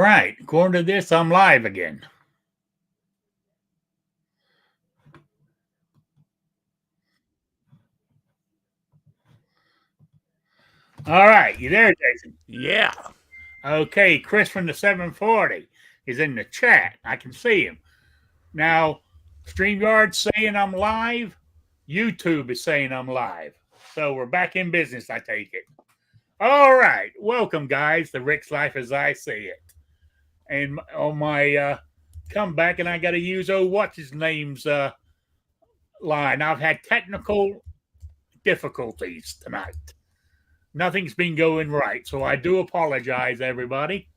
right. According to this, I'm live again. All right. You there, Jason? Yeah. Okay. Chris from the 740 is in the chat. I can see him. Now, StreamYard's saying I'm live. YouTube is saying I'm live. So we're back in business, I take it. All right. Welcome, guys, to Rick's Life as I See It. And on my comeback, and I got to use, what's his name's line. I've had technical difficulties tonight. Nothing's been going right, so I do apologize, everybody.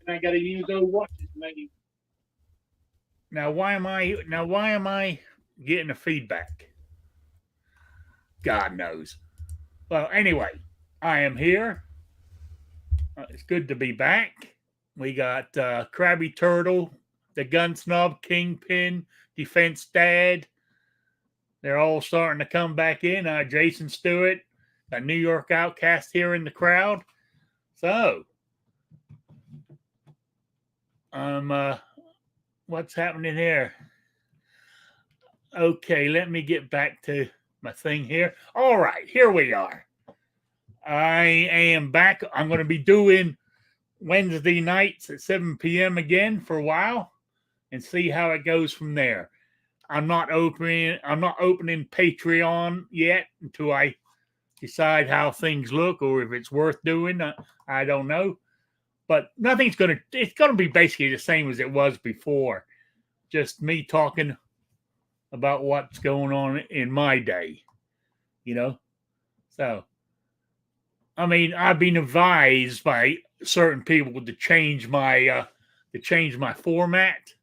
And I got to use, what's his name? Now, why am I getting a feedback? God knows. Well, anyway, I am here. It's good to be back. We got Krabby Turtle, the Gun Snub, Kingpin, Defense Dad. They're all starting to come back in. Jason Stewart, a New York Outcast here in the crowd. So, what's happening here? Okay, let me get back to my thing here. All right, here we are. I am back. I'm going to be doing Wednesday nights at 7 p.m. again for a while and see how it goes from there. I'm not opening Patreon yet until I decide how things look or if it's worth doing. I don't know. But it's going to be basically the same as it was before. Just me talking about what's going on in my day, So, I mean, I've been advised by certain people to change my format.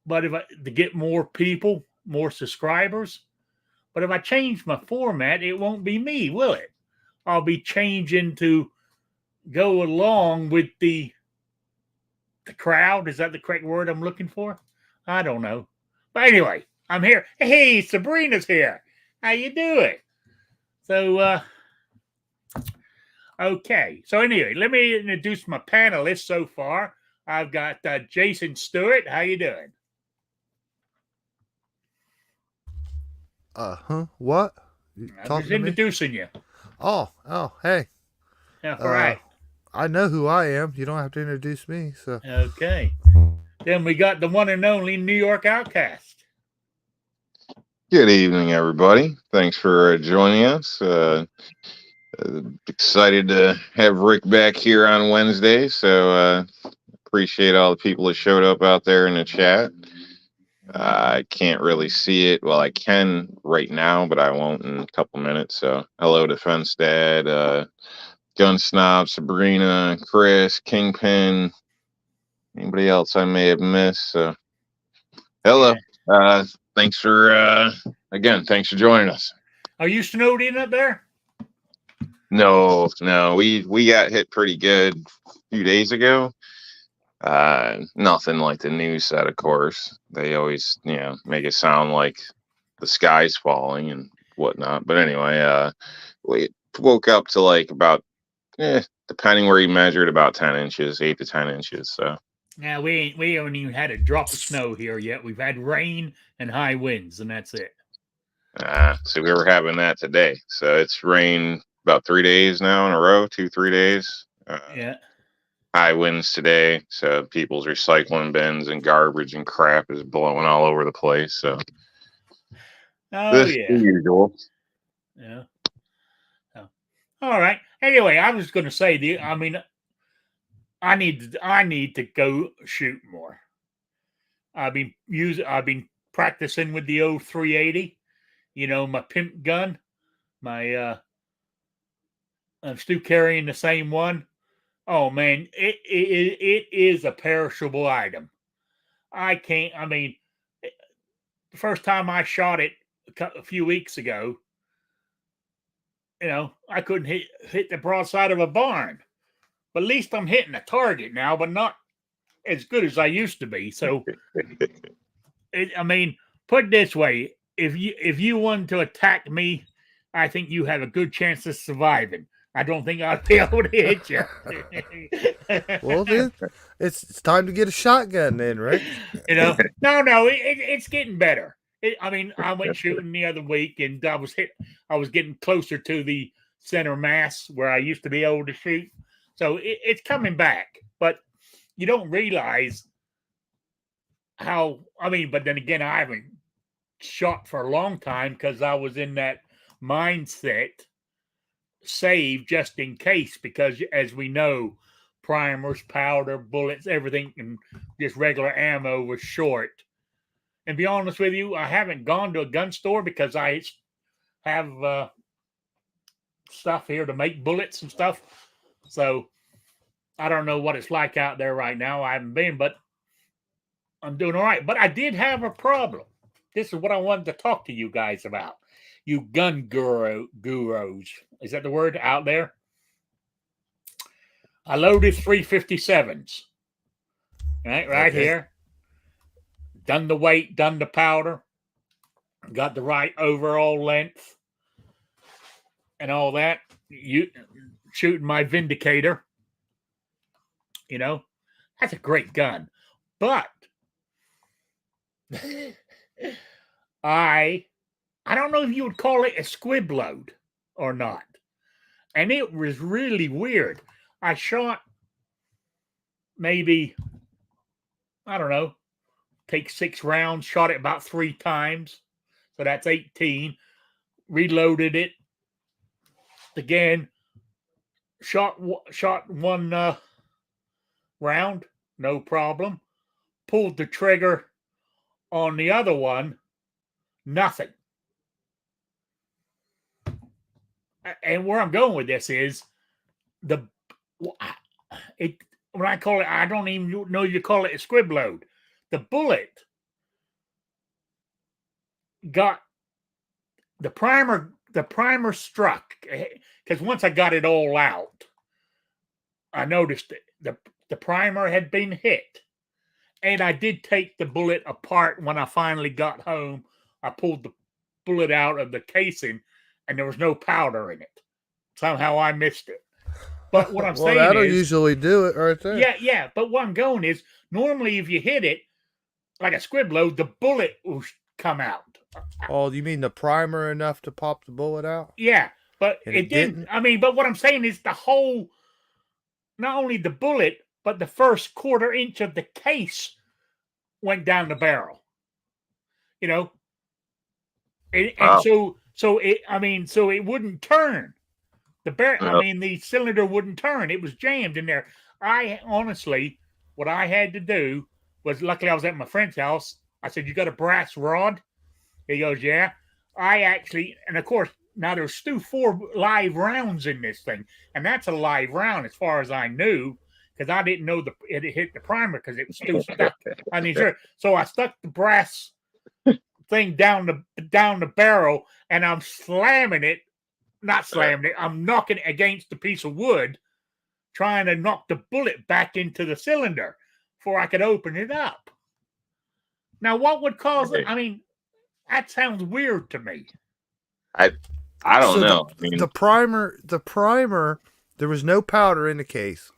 But to get more people, more subscribers. But if I change my format, it won't be me, will it? I'll be changing to go along with the crowd. Is that the correct word I'm looking for? I don't know. But anyway, I'm here. Hey, Sabrina's here. How you doing? So, okay. So anyway, let me introduce my panelists so far. I've got Jason Stewart. How you doing? What? I'm just introducing you. Oh, hey. All right. I know who I am. You don't have to introduce me. So okay. Then we got the one and only New York Outcast. Good evening, everybody. Thanks for joining us. Excited to have Rick back here on Wednesday. So appreciate all the people that showed up out there in the chat. I can't really see it. Well, I can right now, but I won't in a couple minutes. So hello, Defense Dad, Gun Snob, Sabrina, Chris, Kingpin, anybody else I may have missed. So hello. Yeah. Thanks for joining us. Are you snowed in up there? No, we got hit pretty good a few days ago. Nothing like the news said, of course. They always, make it sound like the sky's falling and whatnot. But anyway, we woke up to like about, depending where you measured, about 10 inches, 8 to 10 inches. So. Yeah, we haven't even had a drop of snow here yet. We've had rain and high winds, and that's it. So we were having that today. So it's rained about 3 days now in a row, 2-3 days. Yeah. High winds today, so people's recycling bins and garbage and crap is blowing all over the place. So, the usual. Yeah. Oh. All right. Anyway, I was going to say I need to go shoot more. I've been practicing with the old 380. My pimp gun. I'm still carrying the same one. Oh man, it is a perishable item. The first time I shot it a few weeks ago, I couldn't hit the broadside of a barn. But at least I'm hitting a target now, but not as good as I used to be. So, put it this way: if you wanted to attack me, I think you have a good chance of surviving. I don't think I'd be able to hit you. Well, then it's time to get a shotgun then, Rick. No, it's getting better. I mean, I went shooting the other week, and I was getting closer to the center mass where I used to be able to shoot. So it's coming back, but you don't realize how. I mean, but then again, I haven't shot for a long time because I was in that mindset, save just in case, because as we know, primers, powder, bullets, everything, and just regular ammo was short. And be honest with you, I haven't gone to a gun store because I have stuff here to make bullets and stuff. So I don't know what it's like out there right now. I haven't been, but I'm doing all right. But I did have a problem. This is what I wanted to talk to you guys about. You gun gurus. Is that the word out there? I loaded 357s. Right Okay. here. Done the weight, done the powder, got the right overall length, and all that. You shooting my Vindicator. That's a great gun. But I don't know if you would call it a squib load or not. And it was really weird. I shot maybe, I don't know, take 6 rounds, shot it about 3 times. So that's 18. Reloaded it again. Shot one round, no problem. Pulled the trigger on the other one, nothing. And where I'm going with this is when I call it, I don't even know you call it a squib load. The bullet got the primer struck, because once I got it all out, I noticed the primer had been hit. And I did take the bullet apart when I finally got home. I pulled the bullet out of the casing, and there was no powder in it. Somehow I missed it. But what I'm Well, saying that'll is, usually do it right there. yeah. But what I'm going is, normally if you hit it like a squib load, the bullet will come out. Oh, you mean the primer enough to pop the bullet out? Yeah, but And it it didn't. didn't? I mean, but what I'm saying is the whole, not only the bullet, but the first 1/4 inch of the case went down the barrel. And Wow. so it wouldn't turn. Yep. The cylinder wouldn't turn. It was jammed in there. I honestly, what I had to do was, luckily I was at my friend's house. I said, "You got a brass rod?" He goes, "Yeah." And of course, now there's still 4 live rounds in this thing, and that's a live round as far as I knew, because I didn't know it hit the primer because it was still stuck. I mean, sure. So I stuck the brass thing down the barrel, and I'm slamming it. Not slamming it. I'm knocking it against a piece of wood, trying to knock the bullet back into the cylinder before I could open it up. Now, what would cause it? I mean, that sounds weird to me. I don't know. The primer, there was no powder in the case.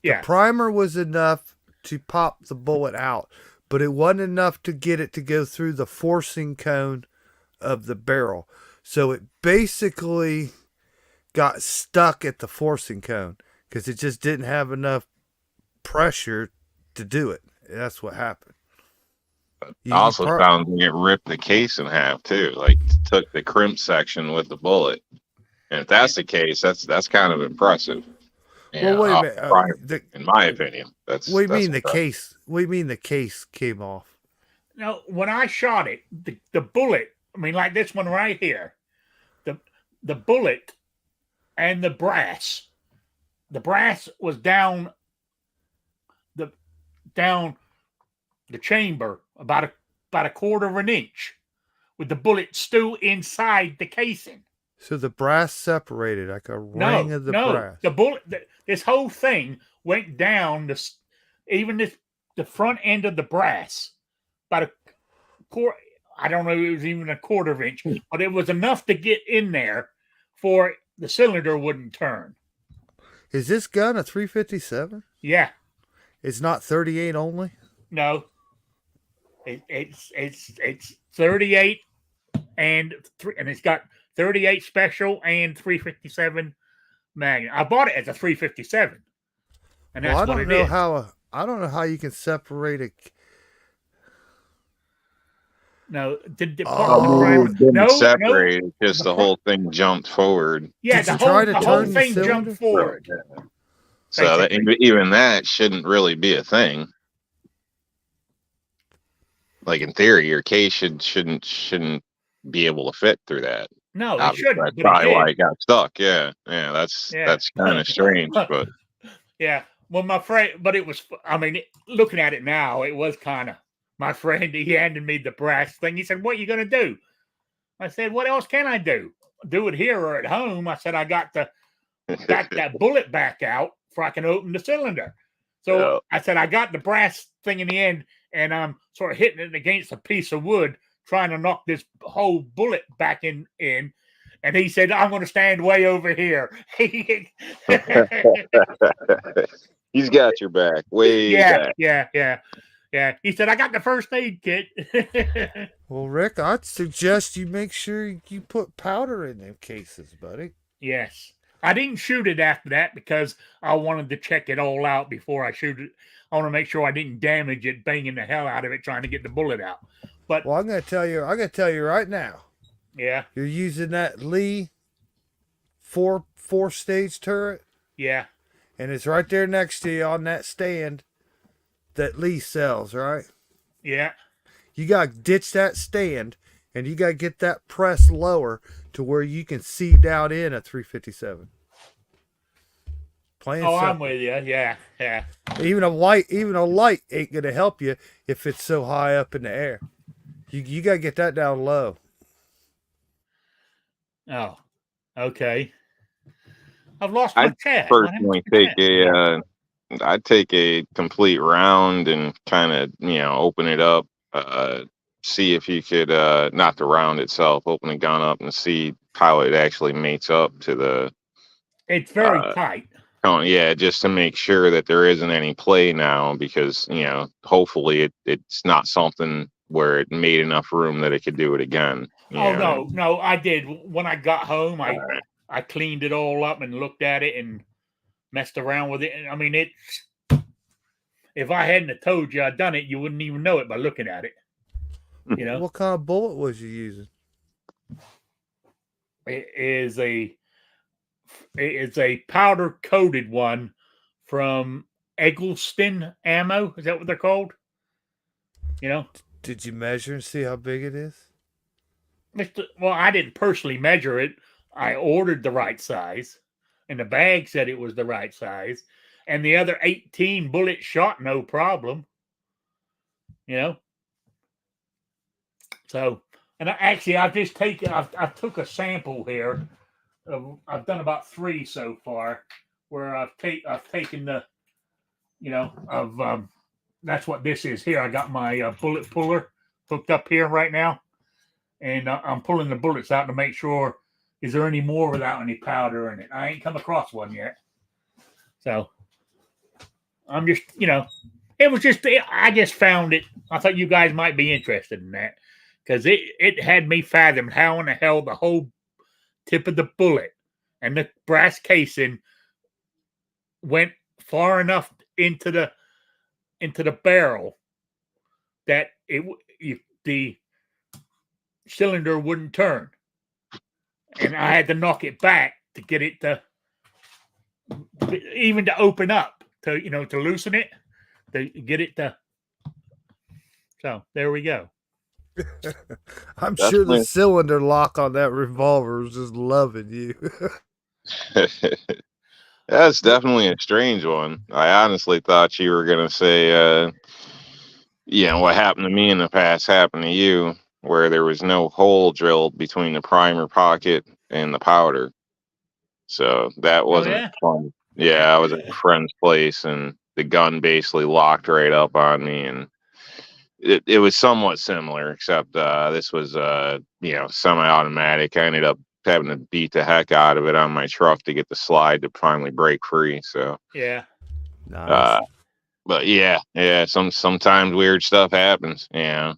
Yeah. The primer was enough to pop the bullet out, but it wasn't enough to get it to go through the forcing cone of the barrel. So it basically got stuck at the forcing cone because it just didn't have enough pressure to do it. That's what happened. I also found it ripped the case in half too. Like, took the crimp section with the bullet. And if that's the case, that's kind of impressive. Well, wait a minute. In my opinion, what do you mean the case? What do you mean the case came off? No, when I shot it, the bullet. I mean, like this one right here, the bullet and the brass. The brass was down the chamber about a 1/4 inch, with the bullet still inside the casing. So the brass separated like a ring of the brass. The bullet. This whole thing went down the front end of the brass about a I don't know. It was even a 1/4 inch, but it was enough to get in there for the cylinder wouldn't turn. Is this gun a 357? Yeah, It's not 38 only. no, it's 38 and it's got 38 special and 357 Magnum. I bought it as a 357, and that's Well, what it is. I don't know how you can separate a. No, did Oh, part of the Oh, primer? Didn't No, separate. It's just The the whole thing jumped forward. yeah, Did you try to the whole turn the thing cylinder? jumped forward. So that, Basically. even that shouldn't really be a thing. Like in theory, your case shouldn't be able to fit through that. No, it Obviously, shouldn't. that's But probably it why did. it got stuck. Yeah, that's Yeah. kind of strange, but Yeah. Well, my friend, but it was. I mean, looking at it now, it was kind of. My friend, he handed me the brass thing. He said, "What are you going to do?" I said, "What else can I do? Do it here or at home?" I said, "I got that bullet back out so I can open the cylinder." So Yeah. I said, "I got the brass thing in the end, and I'm sort of hitting it against a piece of wood, trying to knock this whole bullet back in." And he said, "I'm going to stand way over here." he's got your back, way back. Yeah. He said, "I got the first aid kit." Well, Rick, I'd suggest you make sure you put powder in them cases, buddy. Yes. I didn't shoot it after that because I wanted to check it all out before I shoot it. I want to make sure I didn't damage it, banging the hell out of it, trying to get the bullet out. But Well, I'm gonna tell you right now. yeah, You're using that Lee four stage turret, yeah, and it's right there next to you on that stand that Lee sells, right? yeah. You gotta ditch that stand, and you gotta get that press lower to where you can see down in a 357. Plain and Oh, I'm simple. with you. Yeah. Even a light ain't gonna help you if it's so high up in the air. You gotta get that down low. Oh, okay. I've lost my chat. Personally, I'd take a complete round and kind of open it up, see if you could not the round itself, open the gun up and see how it actually mates up to the. It's very tight. Oh yeah, just to make sure that there isn't any play now, because hopefully it's not something where it made enough room that it could do it again. No, I did. When I got home, I cleaned it all up and looked at it and messed around with it. I mean, if I hadn't have told you I'd done it, you wouldn't even know it by looking at it. What kind of bullet was you using? It is a powder coated one from Eggleston Ammo. Is that what they're called? Did you measure and see how big it is? Well, I didn't personally measure it. I ordered the right size, and the bag said it was the right size, and the other 18 bullets shot no problem. So, and I took a sample here. I've done about 3 so far, where I've taken the, that's what this is here. I got my bullet puller hooked up here right now, and I'm pulling the bullets out to make sure, is there any more without any powder in it? I ain't come across one yet. So I'm just, it was just, I just found it. I thought you guys might be interested in that, because it had me fathomed how in the hell the whole tip of the bullet and the brass casing went far enough into the barrel that the cylinder wouldn't turn, and I had to knock it back to get it to even to open up, to to loosen it, to get it to. So there we go. I'm sure the cylinder lock on that revolver is just loving you. That's definitely a strange one. I honestly thought you were gonna say, what happened to me in the past happened to you, where there was no hole drilled between the primer pocket and the powder. So that wasn't fun. Yeah, I was at a friend's place, and the gun basically locked right up on me, and it was somewhat similar, except this was semi-automatic. I ended up having to beat the heck out of it on my truck to get the slide to finally break free. So, Yeah. Nice. but yeah, sometimes weird stuff happens. Yeah.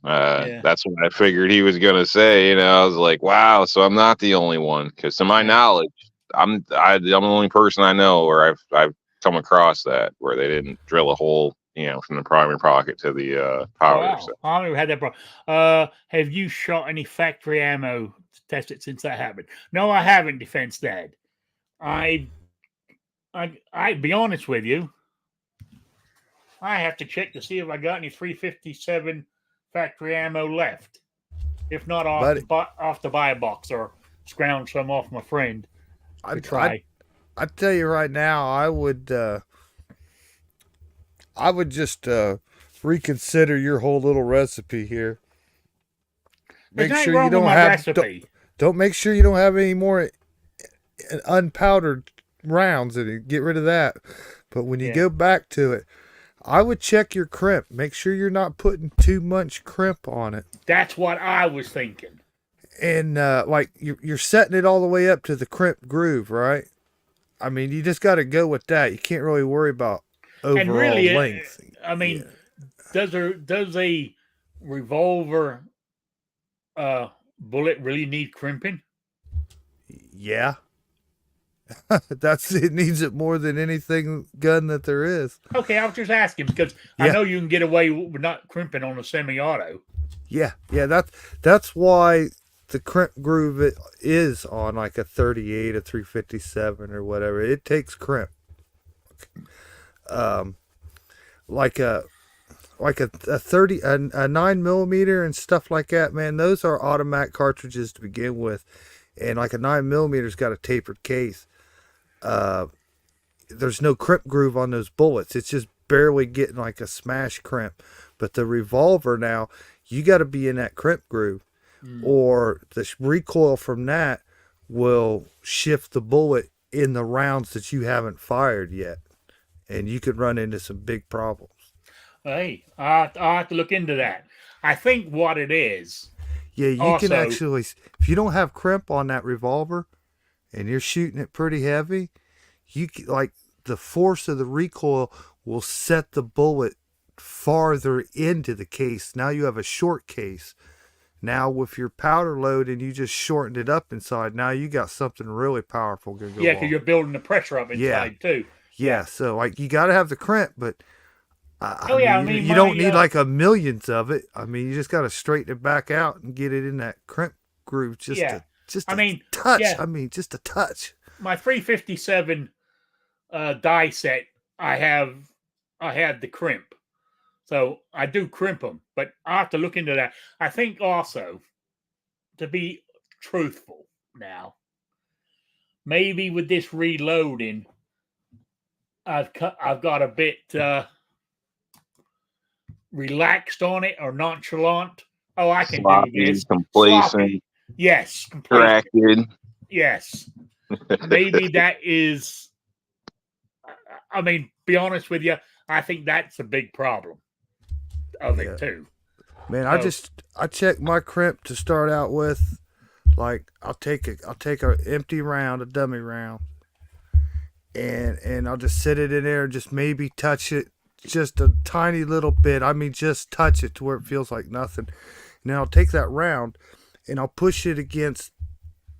That's what I figured he was gonna say. I was like, wow, so I'm not the only one, because to my Yeah. knowledge, I'm the only person I know where I've come across that, where they didn't drill a hole, from the primary pocket to the powder. Wow. So. I never had that problem. Have you shot any factory ammo to test it since that happened? No, I haven't, Defense Dad. I'd be honest with you. I have to check to see if I got any 357 factory ammo left. If not, I'll have to buy a box or scrounge some off my friend to try. I tell you right now, I would just reconsider your whole little recipe here. Make sure you don't have don't make sure you don't have any more unpowdered rounds in it. Get rid of that. But when you go back to it, I would check your crimp. Make sure you're not putting too much crimp on it. That's what I was thinking. And like you're setting it all the way up to the crimp groove, right? I mean, you just got to go with that. You can't really worry about overall length. I mean, does a revolver bullet really need crimping? Yeah. It needs it more than anything gun that there is. Okay, I was just asking because I know you can get away with not crimping on a semi-auto. Yeah, that's why the crimp groove is on like a 38, a 357 or whatever. It takes crimp. Like a 30, a 9mm and stuff like that, man. Those are automatic cartridges to begin with, and like a 9mm's got a tapered case. There's no crimp groove on those bullets. It's just barely getting like a smash crimp. But the revolver now, you got to be in that crimp groove, or the recoil from that will shift the bullet in the rounds that you haven't fired yet, and you could run into some big problems. Hey, I'll have to look into that. I think what it is. Yeah, you can actually, if you don't have crimp on that revolver and you're shooting it pretty heavy, like the force of the recoil will set the bullet farther into the case. Now you have a short case. Now with your powder load and you just shortened it up inside, now you got something really powerful going to go on. Yeah, because you're building the pressure up inside too. Yeah, so like you got to have the crimp, but I mean, you don't need like a millions of it. I mean, you just got to straighten it back out and get it in that crimp groove just a touch. Yeah. I mean, just a touch. My 357 die set, I had the crimp. So I do crimp them, but I have to look into that. I think also, to be truthful now, maybe with this reloading, I've got a bit relaxed on it or nonchalant. Oh, I can Sloppy, do this. Complacent. Sloppy. Yes. Distracted. Yes. Maybe that is. I mean, be honest with you, I think that's a big problem of it too. Man, I check my crimp to start out with. Like I'll take a empty round, a dummy round, and I'll just sit it in there, just maybe touch it just a tiny little bit. I mean, just touch it to where it feels like nothing. And then I'll take that round and I'll push it against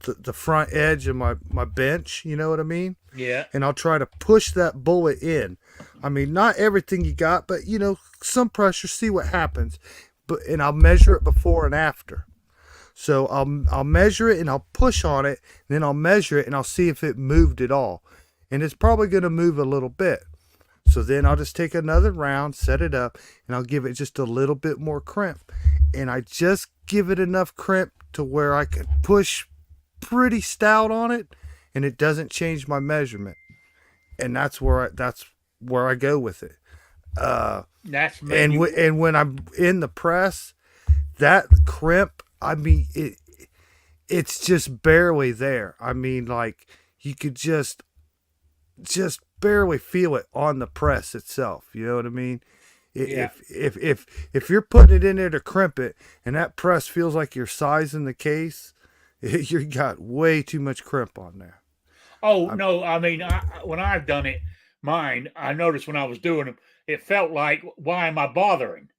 the front edge of my bench. You know what I mean? Yeah. And I'll try to push that bullet in. I mean, not everything you got, but some pressure, see what happens. And I'll measure it before and after. So I'll measure it and I'll push on it, and then I'll measure it and I'll see if it moved at all. And it's probably going to move a little bit. So then I'll just take another round, set it up, and I'll give it just a little bit more crimp. And I just give it enough crimp to where I can push pretty stout on it, and it doesn't change my measurement. And that's where I go with it. And when I'm in the press, that crimp, I mean, it's just barely there. I mean, like you could just barely feel it on the press itself. You know what I mean? If you're putting it in there to crimp it, and that press feels like you're sizing the case, You got way too much crimp on there. Oh I'm, no, I mean, when I've done it, mine, I noticed when I was doing them, it felt like, why am I bothering?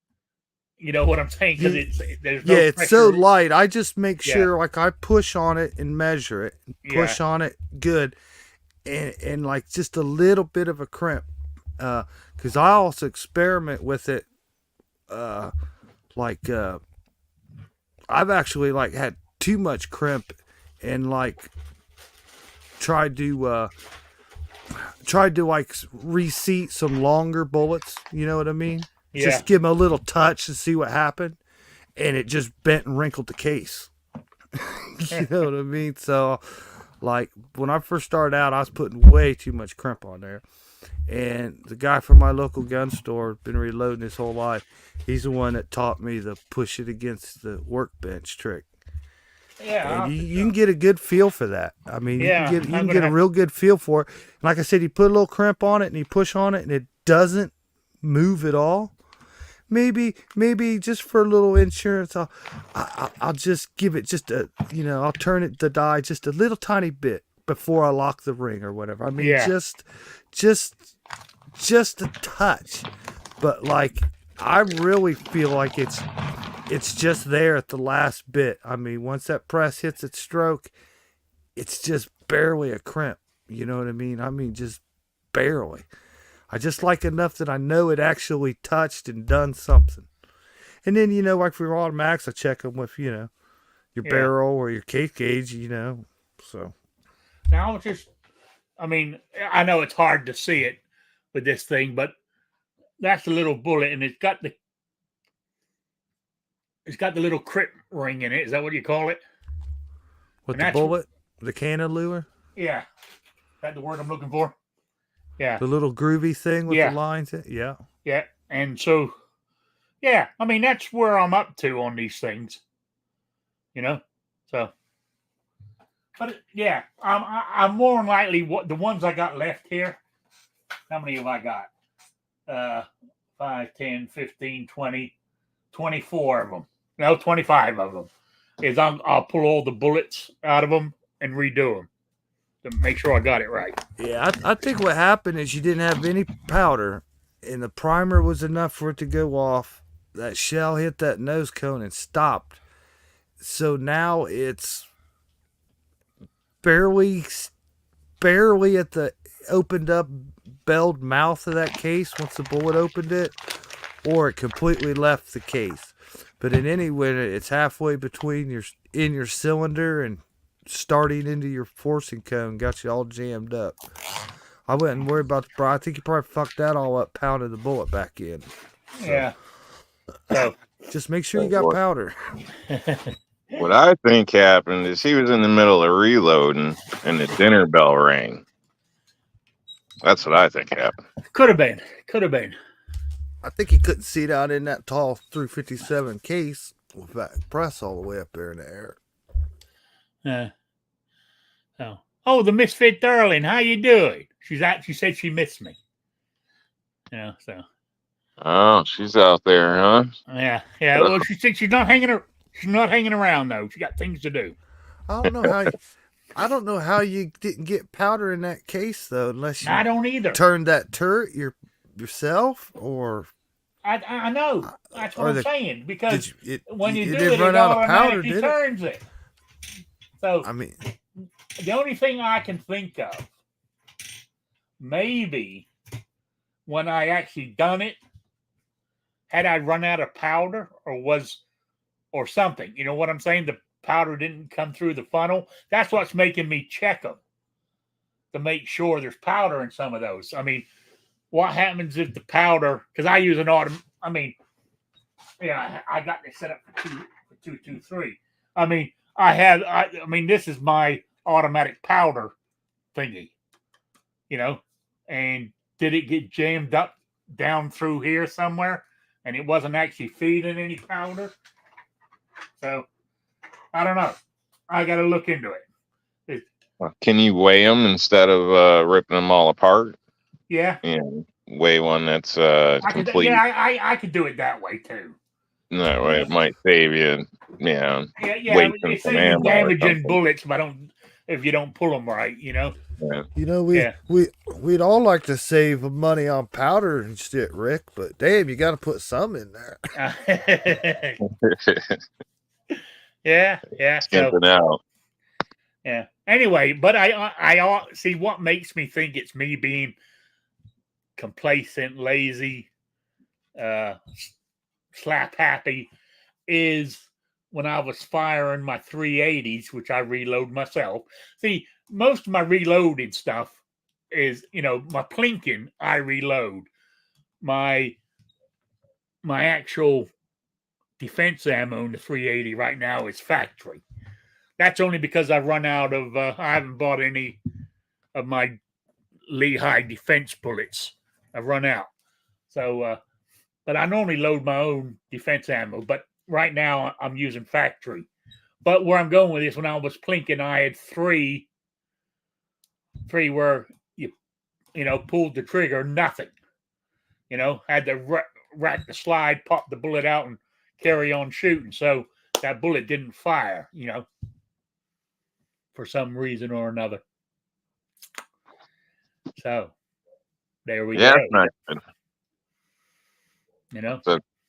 You know what I'm saying? Because you, there's yeah, no it's so pressure. light. I just make Yeah, sure, like, I push on it and measure it, and yeah, push on it good, and like just a little bit of a crimp. Because I also experiment with it. Uh, like, I've actually like had too much crimp, and like tried to like reseat some longer bullets. You know what I mean? yeah, Just give them a little touch to see what happened, and it just bent and wrinkled the case. You know what I mean? So, like when I first started out, I was putting way too much crimp on there, and the guy from my local gun store, been reloading his whole life. He's the one that taught me the push it against the workbench trick. And yeah, you can get a good feel for that. I mean, yeah. you I'm can gonna get a have. real good feel for it. And like I said, you put a little crimp on it and you push on it and it doesn't move at all. Maybe just for a little insurance, I'll just give it just a, I'll turn it the die just a little tiny bit before I lock the ring or whatever. I mean, Yeah, just just a touch. But like I really feel like it's just there at the last bit. I mean, once that press hits its stroke, it's just barely a crimp. You know what I mean? I mean, just barely. I just like enough that I know it actually touched and done something. And then, like for your automatics, I check them with, your yeah. barrel or your case gauge, So, Now it's just. I mean, I know it's hard to see it with this thing, but that's a little bullet, and it's got the little crit ring in it. Is that what you call it? with And the that's bullet, the cannon lure, yeah. Is that the word I'm looking for? Yeah, the little groovy thing with the yeah, lines in, yeah. yeah. And so, yeah. I mean, that's where I'm up to on these things. You know. So, but yeah, I'm more than likely what the ones I got left here. How many have I got? 5, 10, 15, 20, 24 of them. No, 25 of them. I'll pull all the bullets out of them and redo them to make sure I got it right. Yeah, I think what happened is you didn't have any powder, and the primer was enough for it to go off. That shell hit that nose cone and stopped. So now it's barely, barely at the opened up, belled mouth of that case once the bullet opened it, or it completely left the case. But in any way, it's halfway between your cylinder and starting into your forcing cone, got you all jammed up. I wouldn't worry about the I think you probably fucked that all up, pounded the bullet back in. So, Yeah. So just make sure you got powder. What I think happened is he was in the middle of reloading and the dinner bell rang. That's what I think happened. could have been. Could have been. I think he couldn't see down in that tall 357 case with that press all the way up there in the air. Oh, the misfit darling, how you doing? She said she missed me. Yeah, so Oh, she's out there, huh? yeah. Well, she said she's not hanging around though. She got things to do. I don't know how you didn't get powder in that case though, unless you I don't either. turned that turret yourself, or I know. That's what I'm saying, because when you do didn't it, run it out of powder, automatically did it? turns it. So I mean, the only thing I can think of, maybe when I actually done it, had I run out of powder or something. You know what I'm saying? The powder didn't come through the funnel. That's what's making me check them to make sure there's powder in some of those. I mean, what happens if the powder? Because I use an I mean, yeah, I got this set up for 223. I mean, I mean, this is my automatic powder thingy, and did it get jammed up down through here somewhere, and it wasn't actually feeding any powder? So I don't know. I got to look into it. Can you weigh them instead of ripping them all apart? Yeah. Weigh one that's complete. I could do it that way too. That way, it might save you, Yeah, wasting it some saves you ammo or damaging something. bullets if you don't pull them right, Yeah. You know, Yeah. we'd all like to save money on powder and shit, Rick, but damn, you got to put some in there. Yeah. So Skimping out. yeah. Anyway, but I see what makes me think it's me being complacent, lazy, slap happy is when I was firing my 380s, which I reload myself. See, most of my reloading stuff is, my plinking, I reload. My actual defense ammo in the 380 right now is factory. That's only because I've run out of, I haven't bought any of my Lehigh defense bullets. I've run out. So, but I normally load my own defense ammo. But right now I'm using factory. But where I'm going with this, when I was plinking, I had three where you pulled the trigger, nothing. Had to rack the slide, pop the bullet out, and carry on shooting. So that bullet didn't fire, for some reason or another. So there we go. That's not good.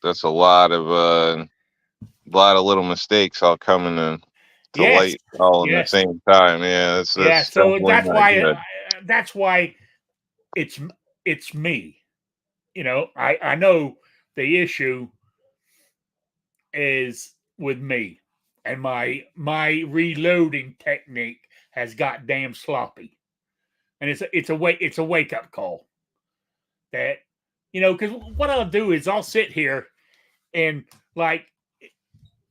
That's a lot of little mistakes all coming to light all in the same time. Yeah, that's so definitely that's why it's me. I know the issue is with me, and my reloading technique has got damn sloppy, and it's a wake up call that because what I'll do is I'll sit here and, like,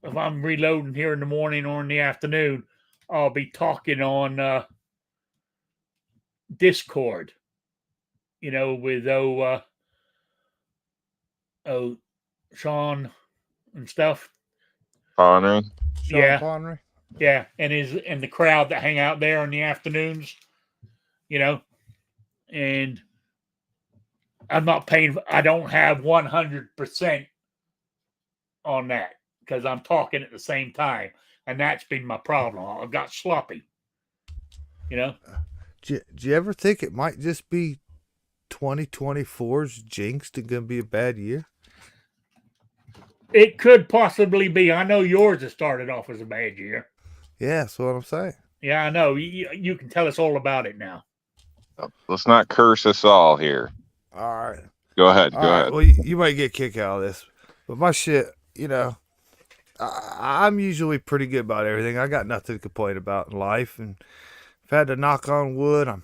if I'm reloading here in the morning or in the afternoon, I'll be talking on Discord, with Sean and stuff. Connery. Sean Connery. Yeah, and the crowd that hang out there in the afternoons, and I'm not paying. I don't have 100% on that because I'm talking at the same time, and that's been my problem. I've got sloppy. Do you ever think it might just be 2024's jinxed and gonna be a bad year? It could possibly be. I know yours has started off as a bad year. Yeah, that's what I'm saying. Yeah, I know. You can tell us all about it now. Let's not curse us all here. All right. Go ahead. Well, you might get a kick out of this, but my shit, I'm usually pretty good about everything. I got nothing to complain about in life, and if I had to knock on wood, I'm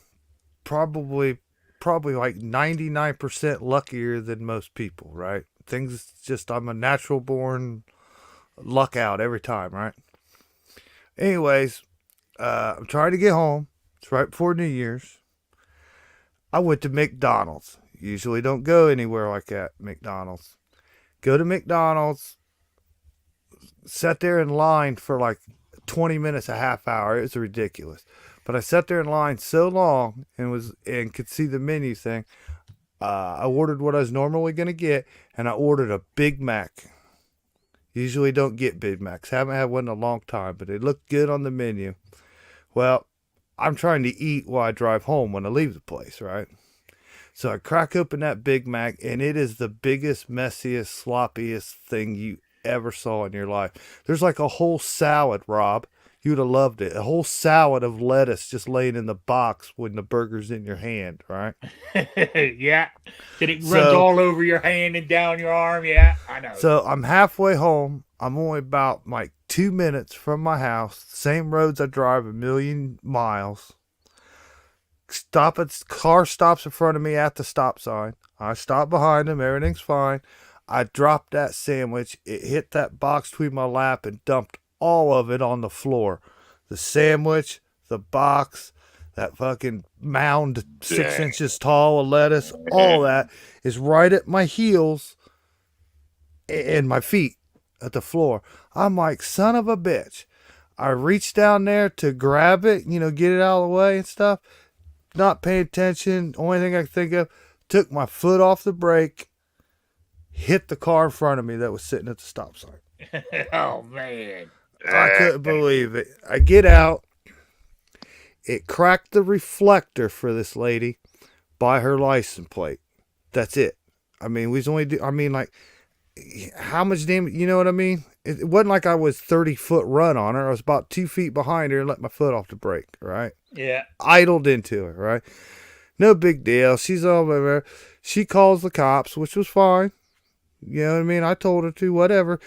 probably like 99% luckier than most people, right? Things just, I'm a natural born luck out every time, right? Anyways, I'm trying to get home. It's right before New Year's. I went to McDonald's. Usually don't go anywhere like that, McDonald's. Go to McDonald's, sat there in line for like 20 minutes, a half hour. It was ridiculous. But I sat there in line so long and could see the menu thing. I ordered what I was normally going to get, and I ordered a Big Mac. Usually don't get Big Macs. Haven't had one in a long time, but it looked good on the menu. Well, I'm trying to eat while I drive home when I leave the place, right? So I crack open that Big Mac, and it is the biggest, messiest, sloppiest thing you ever saw in your life. There's like a whole salad, Rob. You would have loved it. A whole salad of lettuce just laying in the box when the burger's in your hand, right? Yeah. Did it run all over your hand and down your arm? Yeah, I know. So I'm halfway home. I'm only about like 2 minutes from my house. Same roads I drive a million miles. Car stops in front of me at the stop sign. I stop behind him. Everything's fine. I dropped that sandwich. It hit that box between my lap and dumped all of it on the floor. The sandwich, the box, that fucking mound 6 inches tall of lettuce, all that is right at my heels and my feet at the floor. I'm like, son of a bitch. I reached down there to grab it, get it out of the way and stuff. Not paying attention. Only thing I can think of, took my foot off the brake, hit the car in front of me that was sitting at the stop sign. Oh man. I couldn't believe it. I get out. It cracked the reflector for this lady by her license plate. That's it. I mean, we was only do. I mean, like, how much damage? You know what I mean? It wasn't like I was 30-foot run on her. I was about 2 feet behind her and let my foot off the brake. Right? Yeah. Idled into her. Right? No big deal. She's all over. She calls the cops, which was fine. You know what I mean? I told her to. Whatever.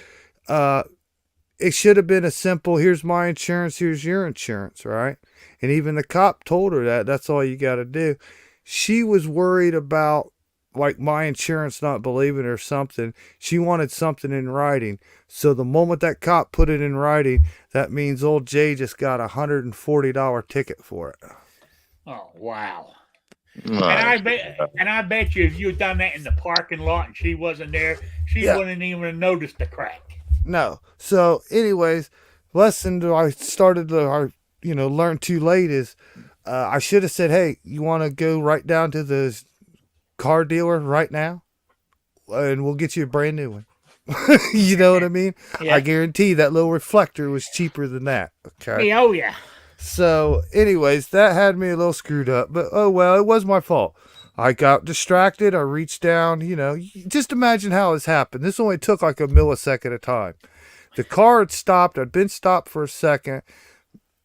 It should have been a simple, here's my insurance, here's your insurance, right? And even the cop told her that. That's all you got to do. She was worried about, like, my insurance not believing her or something. She wanted something in writing. So the moment that cop put it in writing, that means old Jay just got a $140 ticket for it. Oh wow. My And I bet you if you had done that in the parking lot and she wasn't there, she Yeah. wouldn't even have noticed the crack. No. So, anyways, lesson that I started to, learn too late is I should have said, hey, you want to go right down to the car dealer right now? And we'll get you a brand new one. You know what I mean? Yeah. I guarantee that little reflector was cheaper than that. Okay. Yeah, oh yeah. So, anyways, that had me a little screwed up. But, oh, well, it was my fault. I got distracted. I reached down. Just imagine how this happened. This only took like a millisecond of time. The car had stopped. I'd been stopped for a second.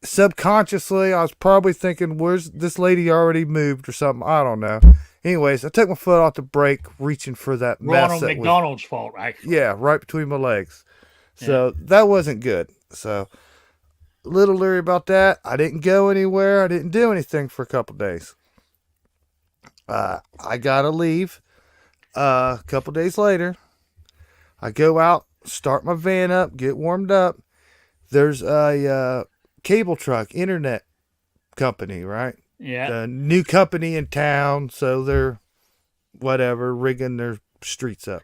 Subconsciously, I was probably thinking, where's this lady already moved or something? I don't know. Anyways, I took my foot off the brake, reaching for that mess. Ronald that was, McDonald's fault, actually. yeah, right between my legs. So that wasn't good. So a little leery about that. I didn't go anywhere. I didn't do anything for a couple days. I gotta leave. A couple days later, I go out, start my van up, get warmed up. There's a cable truck, internet company, right? Yeah. A new company in town, so they're rigging their streets up.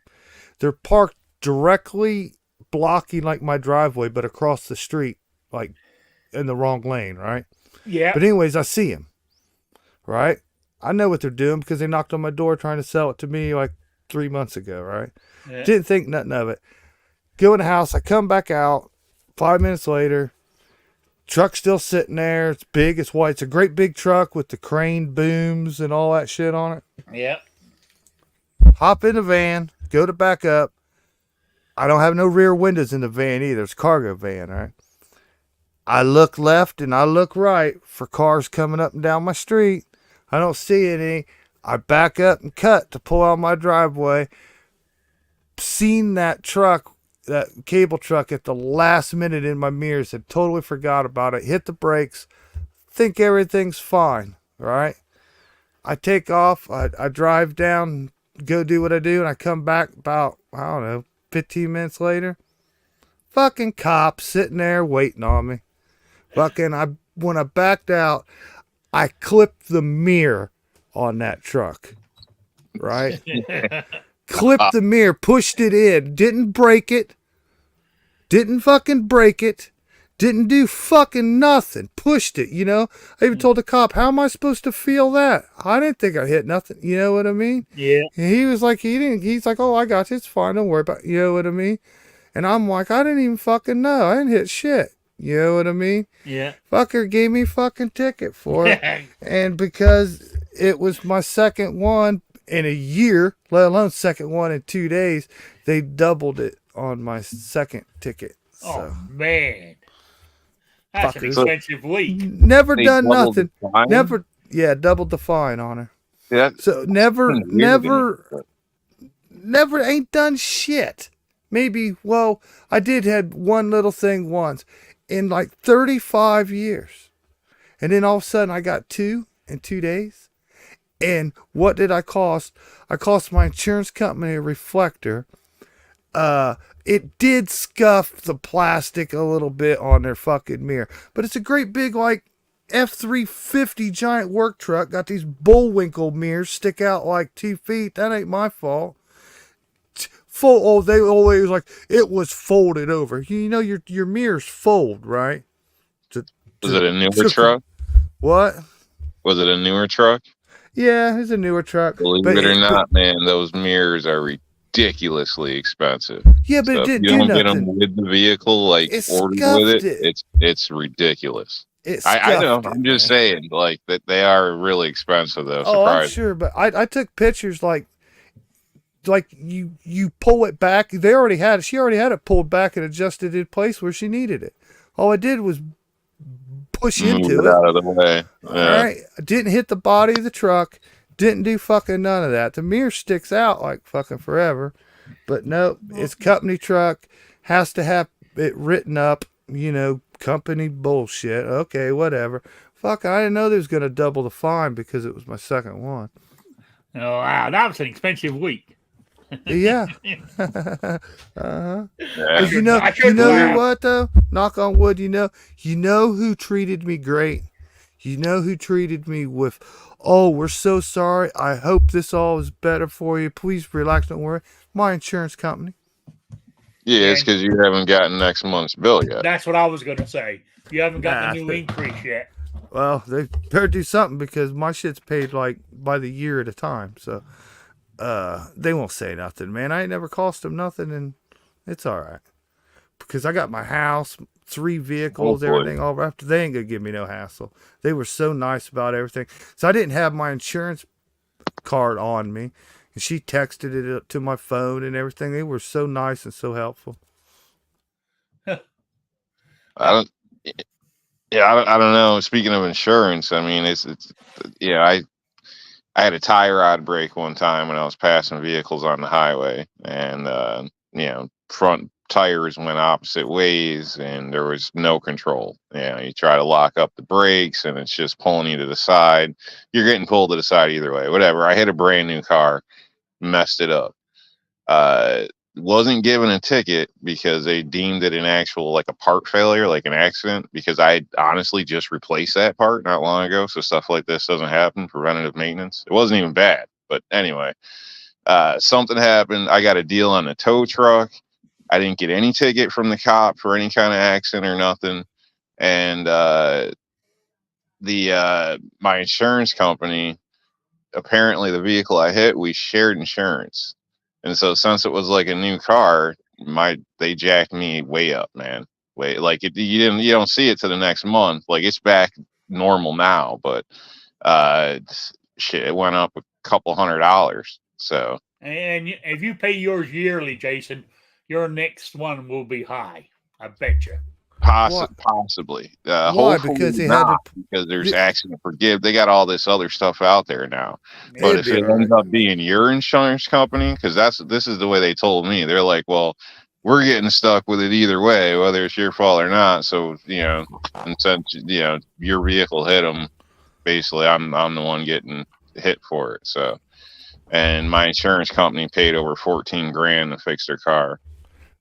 They're parked directly blocking like my driveway, but across the street, like in the wrong lane, right? Yeah. But anyways, I see him, right? I know what they're doing because they knocked on my door trying to sell it to me like 3 months ago, right? Yeah. Didn't think nothing of it. Go in the house. I come back out 5 minutes later. Truck's still sitting there. It's big. It's white. It's a great big truck with the crane booms and all that shit on it. Yeah. Hop in the van. Go to back up. I don't have no rear windows in the van either. It's a cargo van, right? I look left and I look right for cars coming up and down my street. I don't see any. I back up and cut to pull out my driveway. Seen that truck, that cable truck at the last minute in my mirrors. Had totally forgot about it. Hit the brakes. Think everything's fine, right? I take off. I drive down, go do what I do, and I come back about, 15 minutes later. Fucking cops sitting there waiting on me. When I backed out, I clipped the mirror on that truck, right? Clipped the mirror, pushed it in, didn't break it, didn't fucking break it, didn't do fucking nothing, pushed it, I even told the cop, how am I supposed to feel that? I didn't think I hit nothing, you know what I mean? Yeah. And he was like, he's like, oh, I got you, it's fine, don't worry about it, you know what I mean? And I'm like, I didn't even fucking know, I didn't hit shit. You know what I mean? Yeah. Fucker gave me fucking ticket for it. And because it was my second one in a year, let alone second one in 2 days, they doubled it on my second ticket. Oh So man. That's an Fuckers. expensive week. never They done doubled nothing. the fine? Never, doubled the fine on her. That's So never ain't done shit. Maybe, well, I did had one little thing once in like 35 years. And then all of a sudden I got 2 in 2 days. And what did I cost? I cost my insurance company a reflector. It did scuff the plastic a little bit on their fucking mirror. But it's a great big like F-350 giant work truck. Got these Bullwinkle mirrors stick out like 2 feet. That ain't my fault. They always like it was folded over. Your mirrors fold, right? Was it a newer truck? What? Was it a newer truck? Yeah, it's a newer truck. Believe But it or not, man, those mirrors are ridiculously expensive. Yeah, but So it if didn't you do don't get them nothing. with the vehicle, like It ordered with scuffed it, it. it's ridiculous. It I know. scuffed I'm it, just man. saying, like that they are really expensive though. Oh, I'm Surprising. sure, but I took pictures like you pull it back. They already had it. She already had it pulled back and adjusted in place where she needed it. All I did was push Move into it it. out of the way. All Yeah. right, I didn't hit the body of the truck. Didn't do fucking none of that. The mirror sticks out like fucking forever, but nope. It's company truck. Has to have it written up. Company bullshit. Okay, whatever. Fuck, I didn't know they was gonna double the fine because it was my second one. Oh, wow. That was an expensive week. Yeah. uh-huh. Yeah. But you know I shouldn't laugh. what though? Knock on wood. You know who treated me great. You know who treated me with, oh, we're so sorry. I hope this all is better for you. Please relax. Don't worry. My insurance company. Yeah, it's And because you haven't gotten next month's bill yet. that's what I was going to say. You haven't got Nah, the new increase yet. Well, they better do something because my shit's paid like by the year at a time. So they won't say nothing, man. I ain't never cost them nothing, and it's all right. Because I got my house, 3 vehicles, Hopefully. everything all wrapped. They ain't gonna give me no hassle. They were so nice about everything. So I didn't have my insurance card on me, and she texted it up to my phone and everything. They were so nice and so helpful. I don't. Yeah, I don't know. Speaking of insurance, I mean, it's I had a tie rod break one time when I was passing vehicles on the highway, and front tires went opposite ways, and there was no control. You try to lock up the brakes, and it's just pulling you to the side. You're getting pulled to the side either way. Whatever. I hit a brand new car, messed it up. Wasn't given a ticket because they deemed it an actual, like, a part failure, like an accident, because I honestly just replaced that part not long ago. So stuff like this doesn't happen. Preventative maintenance. It wasn't even bad, but anyway, something happened. I got a deal on the tow truck. I didn't get any ticket from the cop for any kind of accident or nothing. And my insurance company, apparently the vehicle I hit, we shared insurance. And so since it was like a new car, they jacked me way up, man. Way, like, you don't see it to the next month. Like, it's back normal now, but shit, it went up a couple $100. So And if you pay yours yearly, Jason, your next one will be high. I bet you. possibly. Why? Hopefully Because they not, had because there's to. accident forgive. They got all this other stuff out there now. But It'd if be it all ends right. up being your insurance company, because this is the way they told me. They're like, well, we're getting stuck with it either way, whether it's your fault or not. So, and since your vehicle hit them, basically I'm the one getting hit for it. So, and my insurance company paid over 14 grand to fix their car.